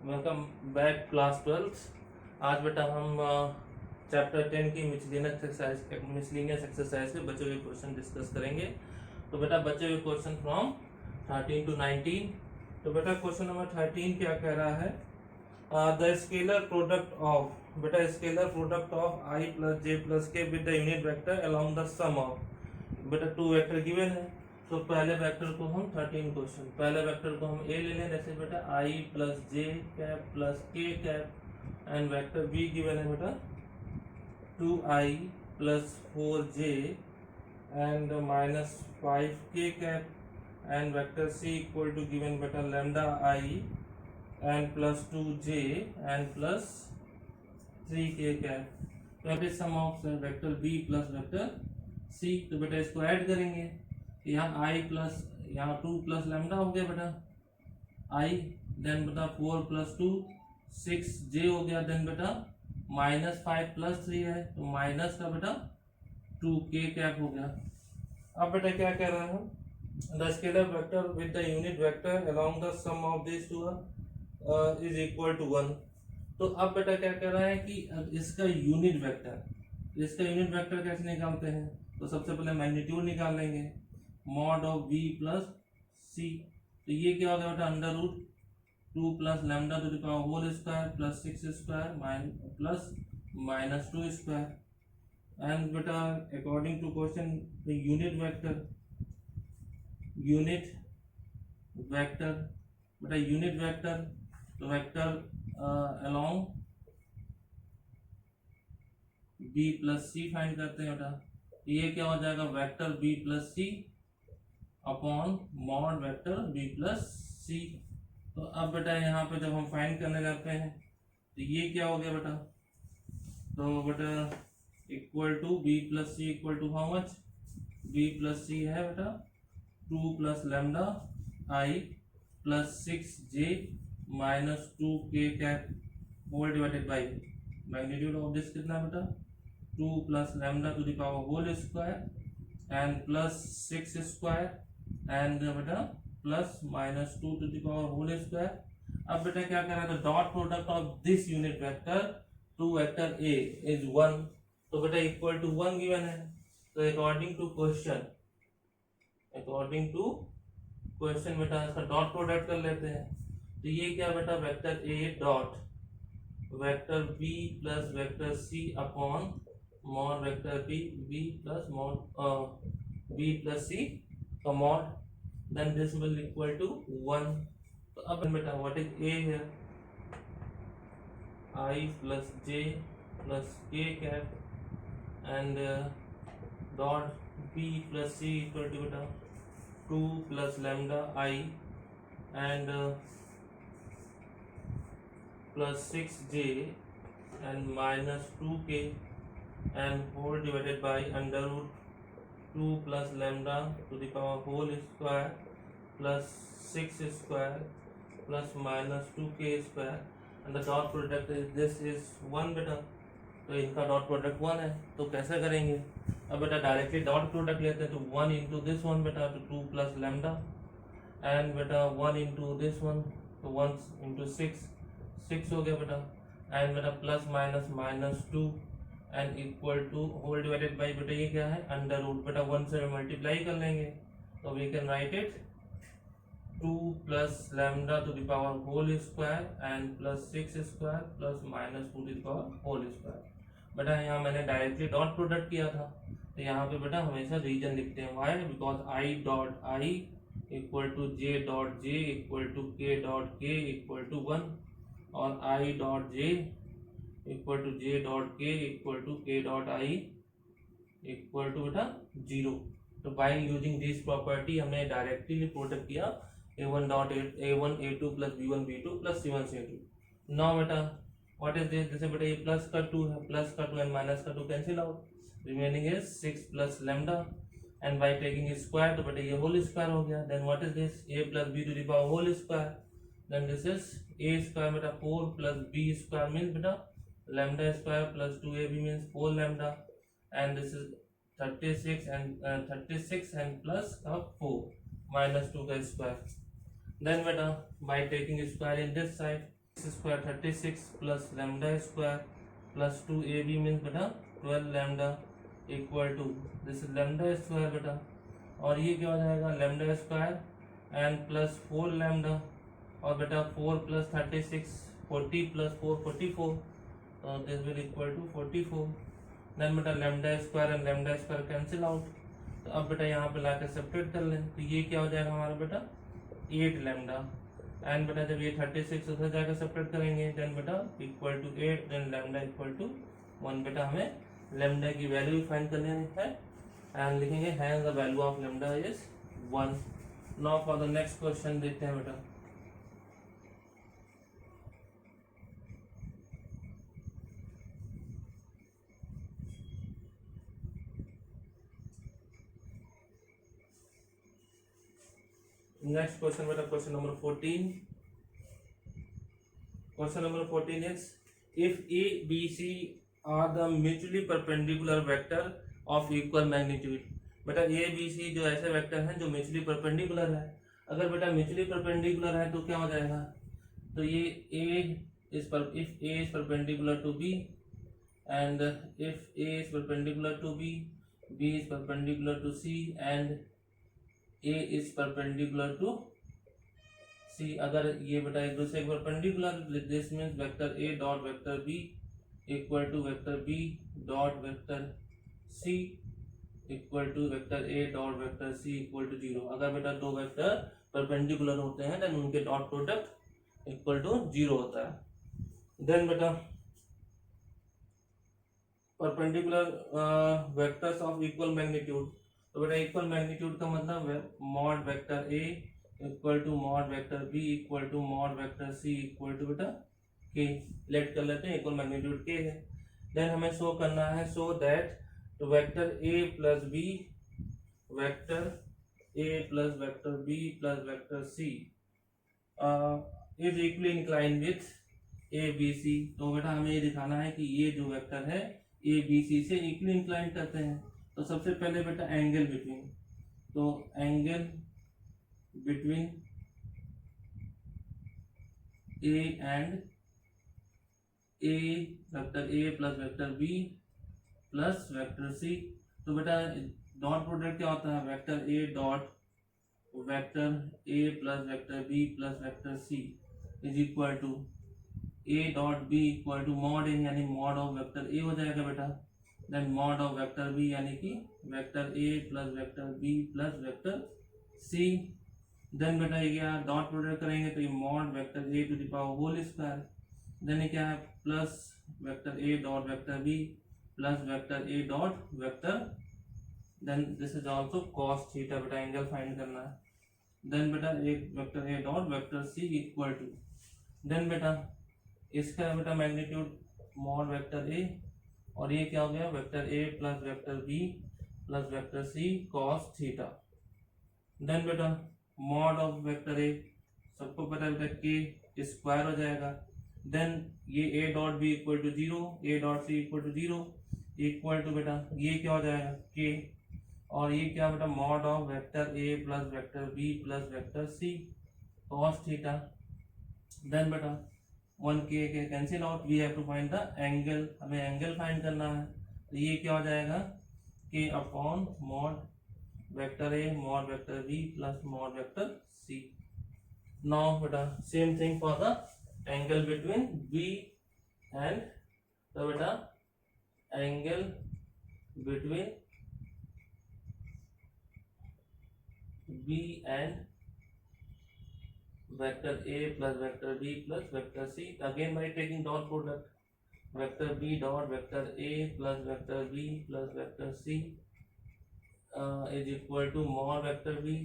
Welcome back class 12। आज बेटा हम चैप्टर 10 की मिसलिनियस एक्सरसाइज के बचे हुए क्वेश्चन डिस्कस करेंगे। तो बेटा बचे हुए क्वेश्चन फ्रॉम 13 to 19। तो बेटा क्वेश्चन नंबर 13 क्या कह रहा है? द स्केलर प्रोडक्ट ऑफ बेटा scalar product of i plus j plus k with the unit vector along the sum of बेटा टू वेक्टर गिवन है। तो पहले वेक्टर को हम 13 क्वेश्चन पहले वेक्टर को हम ए ले लें, जैसे बेटा i plus j cap plus k cap and vector B given है बेटा 2i plus 4j and minus 5k cap and vector C equal to given बेटा lambda i and plus 2j and plus 3k cap. तो यहाँ पे sum of vector B plus vector C. तो बेटा इसको add करेंगे, यहाँ आई प्लस यहाँ 2 प्लस लैम्डा हो गया बेटा आई, देन बेटा 4 प्लस 2 6j हो गया, देन बेटा माइनस 5 प्लस 3 है तो माइनस का बेटा 2k कैप हो गया। अब बेटा क्या कह रहा है? The scalar vector with the unit vector along the sum of this two is equal to 1। तो अब बेटा क्या कह रहा है कि इसका यूनिट वेक्टर कैसे निकालते हैं? तो सबसे पहले मैग्नीट्यूड निकाल लेंगे, mod of v plus C. तो ये क्या हो गया बेटा under root 2 plus lambda to the power whole square plus 6 square plus minus 2 square. And बेटा according to question the unit vector तो vector along b plus C find करते हैं बेटा। ये क्या हो जाएगा? Vector b plus C upon mod vector b plus C. तो अब बेटा यहाँ पे जब हम फाइंड करने जाते हैं तो ये क्या हो गया बेटा? तो बेटा equal to b plus C equal to how much? b plus C है बेटा 2 plus lambda i plus 6j minus 2k cap whole divided by magnitude of this कितना बेटा 2 plus lambda to the power whole square and plus 6 square and बेटा plus minus 2 to the power whole square. अब बेटा क्या कर रहा है? Dot product of this unit vector to vector A is 1। तो बेटा इक्वल टू 1 गिवन है। तो अकॉर्डिंग टू क्वेश्चन बेटा इसका डॉट प्रोडक्ट कर लेते हैं। तो ये क्या बेटा? वेक्टर ए dot vector B plus vector C upon mod vector B plus C का mod, then this will equal to 1। तो अब बेटा what is A here? I plus j plus k cap and dot B plus C equal to बेटा 2 plus lambda i and plus 6j and minus 2k and whole divided by under root 2 plus lambda to the power whole square plus 6 square plus minus 2k square and the dot product is this is 1 बेटा। तो इनका dot product 1 है। तो कैसे करेंगे? अब बेटा directly dot product लेते हैं। तो 1 इंटू दिस वन बेटा तो 2 प्लस लैम्डा एंड बेटा 1 इंटू दिस वन तो 1 इंटू 6 हो गया बेटा एंड बेटा plus minus minus 2 and equal to whole divided by बेटा ये क्या है? अंडर रूट बेटा 1 से मल्टीप्लाई कर लेंगे तो we can write it 2 plus lambda to the power whole square and plus 6 square plus minus 2 to the power whole square. बेटा यहाँ मैंने डायरेक्टली डॉट प्रोडक्ट किया था तो यहाँ पे बेटा हमेशा रीजन लिखते हैं। Why? Because I dot I equal to J dot J equal to K dot K equal to 1 और i dot j equal to j dot k equal to k dot i equal to बेटा 0। तो by using this property हमने directly product किया a1 dot a1 a2 plus b1 b2 plus c1 c2। Now बेटा what is this? जैसे बेटा ये plus का 2 है, प्लस का 2 एंड माइनस का 2 cancel out, remaining is 6 plus lambda and by taking square तो बेटा ये होल स्क्वायर हो गया। Then what is this? a plus b to the power whole square, then this is a square beta 4 plus b square means beta lambda square plus 2ab means 4 lambda and this is 36 and plus 4 minus 2 का square। then beta by taking square in this side square 36 plus lambda square plus 2ab means बेटा 12 lambda equal to this is lambda square बेटा, और ये क्या हो जाएगा lambda square and plus 4 lambda, और बेटा 4 प्लस 36 40 प्लस 4 44, तो this will equal to 44। Then बेटा lambda square and lambda square cancel out, तो अब बेटा यहाँ पे लाके सेपरेट कर लें, तो ये क्या हो जाएगा हमारा बेटा 8 लैम्डा, एंड बेटा जब ये 36 उधर जाकर सेपरेट करेंगे देन बेटा equal to 8, then lambda equal to 1। बेटा हमें लैम्डा की वैल्यू फाइंड करनी है एंड लिखेंगे hence the value of lambda is 1। Now for the next question देखते हैं बेटा। Next question बेटा question number 14. Question number 14 is if A, B, C are the mutually perpendicular vector of equal magnitude। बेटा A, B, C जो ऐसे vector हैं जो mutually perpendicular है, अगर बेटा म्यूचुअली परपेंडिकुलर है तो क्या हो जाएगा, तो ये if A is perpendicular to B and if A is perpendicular to B, B is perpendicular to C and A is perpendicular to C। अगर ये बेटा एक दूसरे के perpendicular, this means vector A dot vector B equal to vector B dot vector C equal to vector A dot vector C equal to 0। अगर बेटा दो vector perpendicular होते हैं देन उनके डॉट प्रोडक्ट इक्वल टू 0 होता है। Then बेटा perpendicular vectors of equal magnitude, तो बेटा इक्वल मैग्नीट्यूड का मतलब है mod vector A equal to mod vector B equal to mod vector C equal to बेटा K। लेट कर लेते हैं इक्वल मैग्नीट्यूड K है। देन हमें शो करना है show that vector A plus B vector A plus vector B plus vector C is equally incline with A B C। तो बेटा हमें ये दिखाना है कि ये जो वेक्टर है A B C से इक्वली इंक्लाइन करते हैं। तो सबसे पहले बेटा एंगल बिटवीन, तो angle between A and A vector A plus vector B plus vector C। तो बेटा डॉट प्रोडक्ट क्या होता है vector A dot vector A plus vector B plus vector C is equal to A dot B equal to mod A यानी mod of vector A हो जाएगा बेटा, then mod of vector B यानी कि vector A plus vector B plus vector C। Then बेटा ये क्या dot product करेंगे तो ये mod vector A to the power whole square, then ये क्या है plus vector A dot vector B plus vector A dot vector, then this is also cos theta. बेटा एंगल फाइंड करना है, देन बेटा एक vector A dot vector C equal to, then बेटा इसका बेटा मैग्नीट्यूड मॉड वेक्टर A और ये क्या हो गया vector A plus vector B plus vector C cos theta. Then बेटा मॉड ऑफ वेक्टर A सबको पता है बेटा K स्क्वायर हो जाएगा, देन ये A dot B equal to 0 A dot C equal to 0 equal to बेटा ये क्या हो जाएगा K, और ये क्या बेटा mod of vector A plus vector B plus vector C cos theta. Then बेटा 1K के cancel out, we have to find the angle, हमें एंगल फाइंड करना है, तो ये क्या हो जाएगा K upon mod vector A mod vector B plus mod vector C। Now बेटा same thing for the angle between B and, तो बेटा angle between B and vector A plus vector B plus vector C, again by taking dot product vector B dot vector A plus vector B plus vector C is equal to mod vector B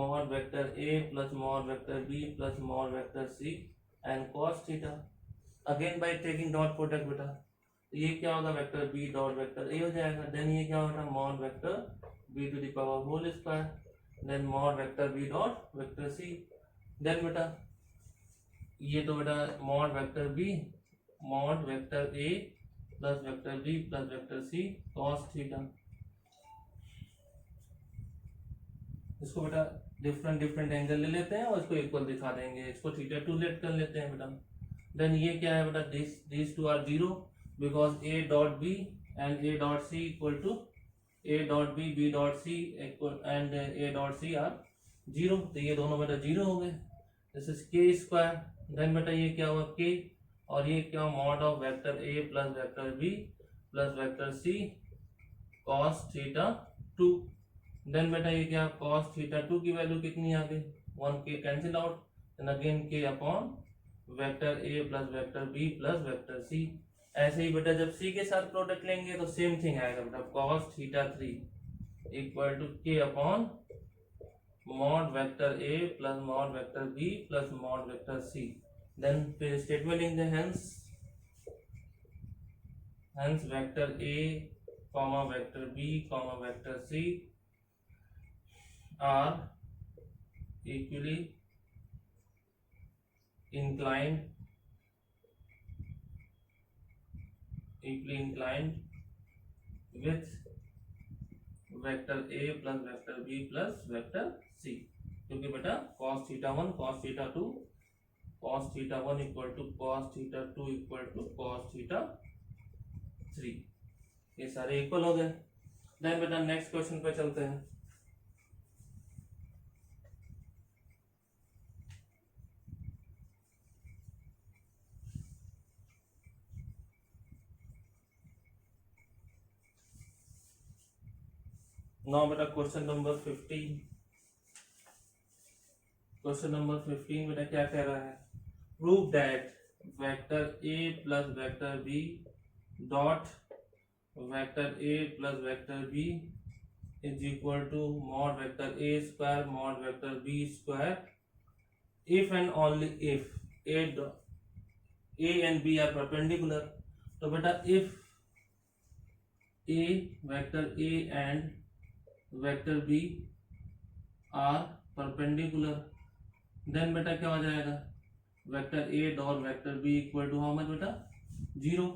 mod vector A plus mod vector B plus mod vector C and cos theta, again by taking dot product बेटा ये क्या होगा vector B dot vector A हो जाएगा, then ये क्या होगा mod vector B to the power whole square, then mod vector B dot vector C। Then बेटा ये तो बेटा mod vector B mod vector A plus vector B plus vector C cos theta, इसको बेटा different different angle ले लेते हैं और इसको इक्वल दिखा देंगे, इसको थीटा 2 लेट कर लेते हैं बेटा। देन ये क्या है बेटा, this two are zero because A dot B and A dot C equal to A dot B B dot C and A dot C are zero, तो ये दोनों बेटा जीरो हो गए। This is K square. Then बेटा ये क्या हुआ के, और ये क्या mod of vector A plus vector B plus vector C cos theta 2। Then बेटा ये क्या cos थीटा 2 की वैल्यू कितनी आ गई, 1k cancel out, then again k upon vector a plus vector b plus vector c। ऐसे ही बेटा जब c के साथ प्रोडक्ट लेंगे तो सेम थिंग आएगा बेटा, cos theta 3 equal to k upon mod vector a plus mod vector b plus mod vector c। Then फिर स्टेटमेंट लिख दें, hence vector a comma vector b comma vector c are equally inclined with vector a plus vector b plus vector c, क्योंकि बेटा cos theta 1 cos theta 2 cos theta 1 equal to cos theta 2 equal to cos theta 3, ये सारे equal हो गए। Then बेटा next question पे चलते हैं। Now बेटा क्वेश्चन नंबर 15, क्वेश्चन नंबर 15 बेटा क्या कह रहा है, prove that vector a plus vector b dot vector a plus vector b is equal to mod vector a square mod vector b square if and only if a and b are perpendicular. तो बेटा if a vector a and vector b are perpendicular, then बेटा क्या हो जाएगा, vector a dot vector b equal to how much बेटा, zero.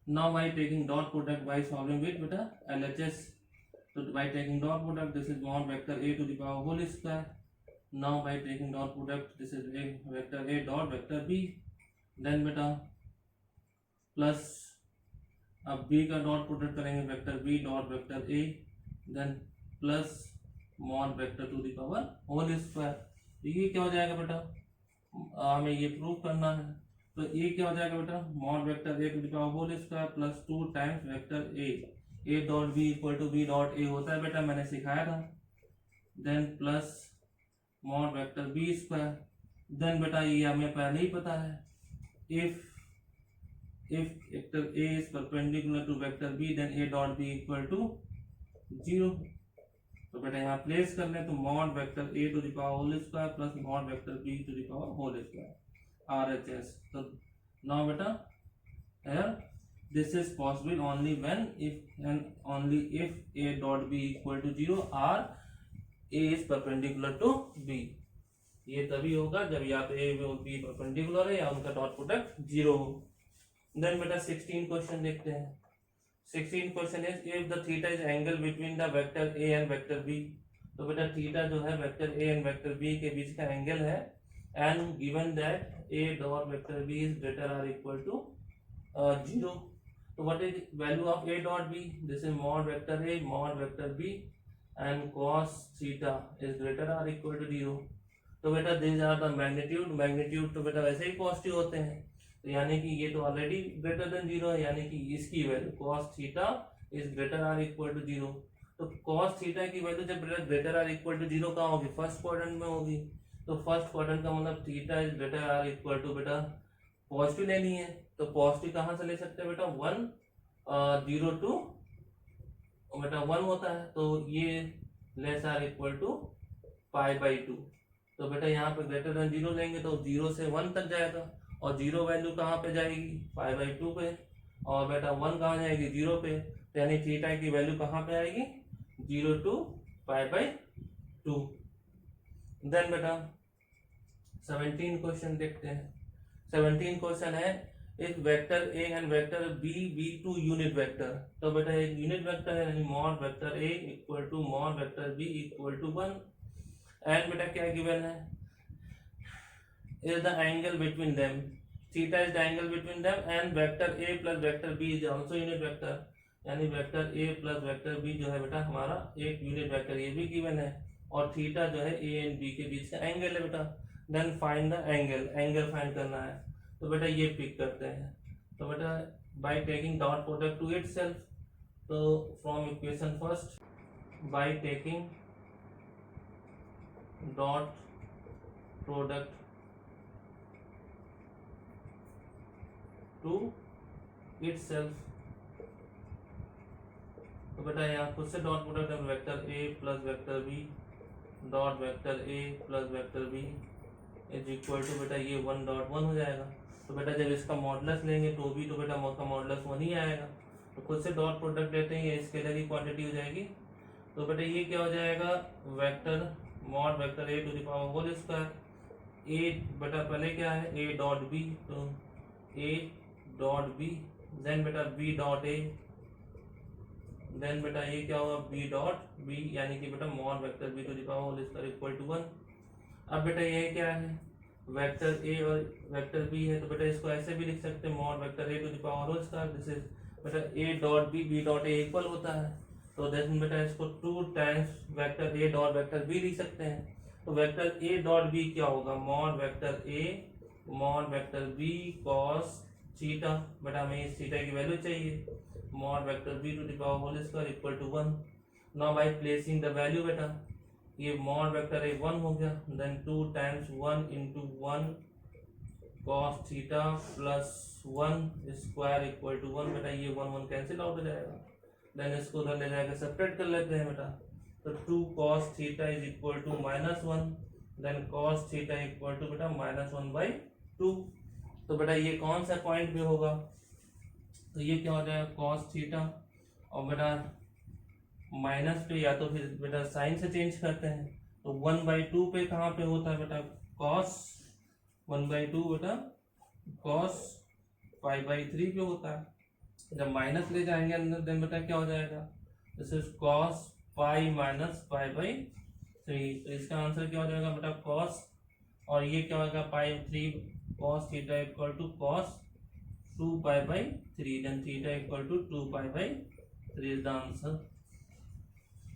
Now by taking dot product by solving with बेटा LHS, तो by taking dot product this is mod vector a to the power whole square, now by taking dot product this is vector a dot vector b, then बेटा plus अब b का dot product करेंगे vector b dot vector a, then plus mod vector to the power whole square. तो ये क्या हो जाएगा बेटा, हमें ये प्रूव करना है, तो ये क्या हो जाएगा बेटा, mod vector a to the power whole square plus 2 times vector a dot b equal to b dot a होता है बेटा, मैंने सिखाया था, then plus mod vector b square. Then बेटा ये हमें पहले ही पता है, if vector a is perpendicular to vector b then a dot b equal to zero. तो बेटा यहाँ प्लेस कर लें, तो mod vector a to the power whole square plus mod vector b to the power whole square RHS। तो now बेटा here this is possible only when if and only if a dot b equal to 0 or a is perpendicular to b। ये तभी होगा जब या तो a और b perpendicular है या उनका डॉट प्रोडक्ट जीरो हो। देन बेटा 16 क्वेश्चन देखते हैं। 16 question is if the theta is angle between the vector a and vector b। तो बेटा थीटा जो है vector a and vector b के बीच का एंगल है, and given that a dot vector b is greater or equal to 0। तो what is value of a dot b, this is mod vector a mod vector b and cos theta is greater or equal to 0। तो बेटा this are the magnitude तो बेटा वैसे ही positive होते हैं, तो यानी कि ये तो ऑलरेडी ग्रेटर देन 0 है, यानी कि इसकी value cos theta is greater or equal to 0। तो cos थीटा की वैल्यू जब ग्रेटर आर इक्वल टू 0 कहाँ होगी, फर्स्ट क्वाड्रेंट में होगी। तो फर्स्ट क्वाड्रेंट का मतलब theta is greater or equal to बेटा पॉजिटिव लेनी है, तो पॉजिटिव कहाँ से ले सकते हैं बेटा, 1 0 टू बेटा 1 होता है, तो ये less or equal to pi by 2। तो बेटा यहाँ पे ग्रेटर देन 0 लेंगे तो 0 से 1 तक जाएगा, और 0 वैल्यू कहाँ पे जाएगी, पाई बाई 2 पे, और बेटा 1 कहाँ जाएगी, 0 पे, तो यानी थीटा की वैल्यू कहाँ पे आएगी, 0 टू पाई बाई 2। देन बेटा 17 क्वेश्चन देखते हैं। 17 क्वेश्चन है if vector a and vector b be to unit vector. तो बेटा एक यूनिट वेक्टर है, यानी mod vector a equal to mod vector b equal to 1, and बेटा क्या गिवन है, is the angle between them, theta is the angle between them and vector a plus vector b is also unit vector, यानी vector a plus vector b जो है बेटा हमारा एक unit vector ये भी गिवन है, और थीटा जो है a एंड b के बीच का एंगल है बेटा। Then find the angle, angle find करना है, तो बेटा ये पिक करते हैं, तो बेटा by taking dot product to itself, तो from equation first by taking dot product to itself, तो बेटा यहाँ खुद से डॉट प्रोडक्ट है, vector a plus vector b dot vector a plus vector b is equal to बेटा ये 1 dot 1 हो जाएगा। तो बेटा जब इसका मॉडुलस लेंगे तो भी तो बेटा का मॉडुलस 1 ही आएगा, तो खुद से डॉट प्रोडक्ट लेते हैं, ये स्केलर की क्वांटिटी हो जाएगी, तो बेटा ये क्या हो जाएगा, vector mod vector a to the power whole square, a बेटा पहले क्या है a डॉट b, तो a डॉट बी, देन बेटा बी डॉट ए, देन बेटा ये क्या होगा बी डॉट बी, यानी कि बेटा mod vector B to the power whole square equal to 1। अब बेटा ये क्या है, वेक्टर ए और वेक्टर बी है, तो बेटा इसको ऐसे भी लिख सकते हैं mod vector a to the power whole square, this is बेटा a dot b dot a equal होता है, तो देन बेटा इसको 2 टाइम्स वेक्टर ए डॉट वेक्टर बी लिख सकते हैं, तो वेक्टर ए डॉट बी क्या होगा, mod vector A mod vector B cos theta, बेटा हमें इस थीटा की वैल्यू चाहिए, mod vector B to the power whole square equal to 1। Now by placing the value बेटा ये मॉड वेक्टर ए 1 हो गया, then 2 times 1 into 1 cos theta plus 1 square equal to 1, बेटा ये 1 कैंसिल आउट हो जाएगा, देन इसको उधर ले जाकर सेपरेट कर लेते हैं बेटा, तो 2 cos theta is equal to -1, then cos theta equal to बेटा -1/2, तो बेटा ये कौन सा पॉइंट पे होगा, तो ये क्या हो जाएगा कॉस थीटा, और बेटा माइनस पे या तो फिर बेटा साइन से चेंज करते हैं, तो 1/2 पे कहाँ पे होता है बेटा कॉस 1/2 बेटा कॉस π/3 पे होता है, जब माइनस ले जाएंगे अंदर देन बेटा क्या हो जाएगा, this is cos pi minus π/3, तो इसका आंसर क्या हो जाएगा बेटा कॉस, और ये क्या होगा π/3 cos theta equal to cos 2π/3, then theta equal to 2π/3 is the answer.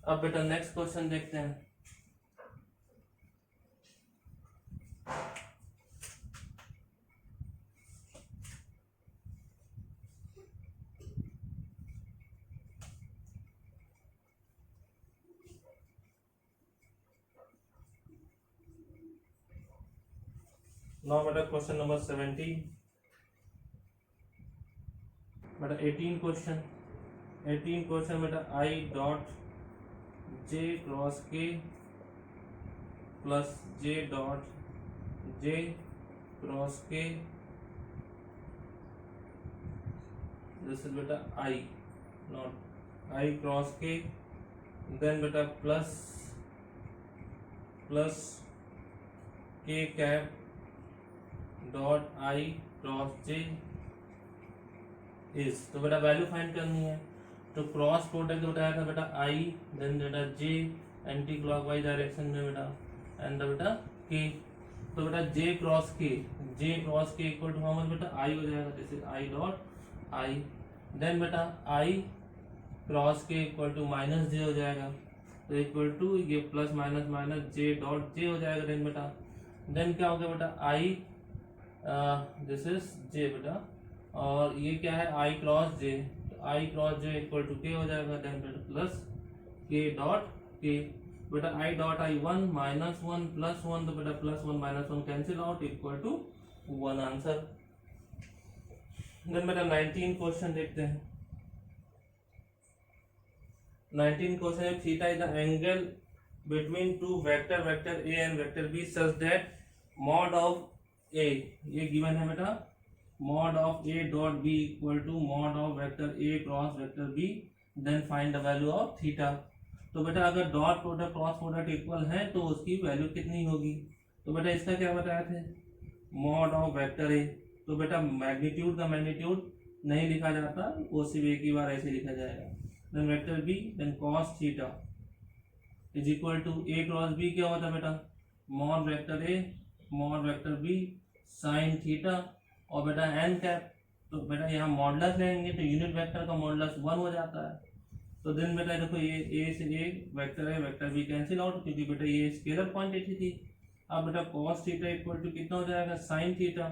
अब बेटा नेक्स्ट क्वेश्चन देखते हैं, नाउ बेटा क्वेश्चन नंबर 17, बेटा 18 क्वेश्चन बेटा I dot J cross K plus J dot J cross K, this is बेटा I not I cross K, then बेटा plus K cap dot I cross J is, तो बेटा value find करनी है, तो cross product बताया था बेटा I, देन बेटा J एंटी क्लॉकवाइज डायरेक्शन में बेटा एंड बेटा K, तो बेटा J cross K equal to how much बेटा I हो जाएगा, this is I dot I, देन बेटा I cross K equal to -J हो जाएगा, तो इक्वल टू ये plus minus minus J dot J हो जाएगा, देन बेटा देन क्या हो गया बेटा I दिस इज J बेटा, और ये क्या है I क्रॉस J, तो I cross J equal to K हो जाएगा, देन बेटा प्लस K डॉट K, बेटा I डॉट I 1 -1 प्लस 1, तो बेटा +1 -1 cancel out equal to 1 answer. Then बेटा 19 क्वेश्चन देखते हैं, 19 question, theta is the angle between two vector A and vector B such that mod of A, ये given है बेटा mod of A dot B equal to mod of vector A cross vector B, then find the value of theta, तो बेटा अगर dot product cross product equal है तो उसकी value कितनी होगी, तो बेटा इसका क्या बताया थे मॉड ऑफ वेक्टर A, तो बेटा मैग्नीट्यूड का मैग्नीट्यूड नहीं लिखा जाता, वो सिर्फ एक ही बार ऐसे लिखा जाएगा, then vector B then cos theta is equal to A cross B क्या होता है बेटा, mod vector A mod vector B sine theta, और बेटा एन कैप, तो बेटा यहाँ मॉडुलस लेंगे तो यूनिट वेक्टर का मॉडुलस 1 हो जाता है। तो देन बेटा देखो ये ए से ए वेक्टर है, वेक्टर बी कैंसिल आउट क्योंकि बेटा ये स्केलर क्वांटिटी थी। अब बेटा कॉस थीटा इक्वल टू कितना हो जाएगा, sine theta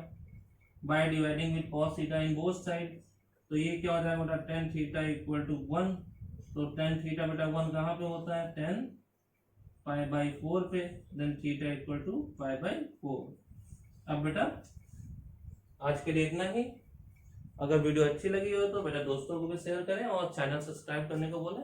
by dividing with cos theta in both side, तो ये क्या हो जाएगा बेटा टेन थीटा इक्वल टू 1, तो टेन थीटा बेटा 1 कहाँ पे होता है, 10 पाई बाई 4 पे, देन theta equal to pi by 4। अब बेटा आज के लिए इतना ही। अगर वीडियो अच्छी लगी हो तो बेटा दोस्तों को भी शेयर करें और चैनल सब्सक्राइब करने को बोलें।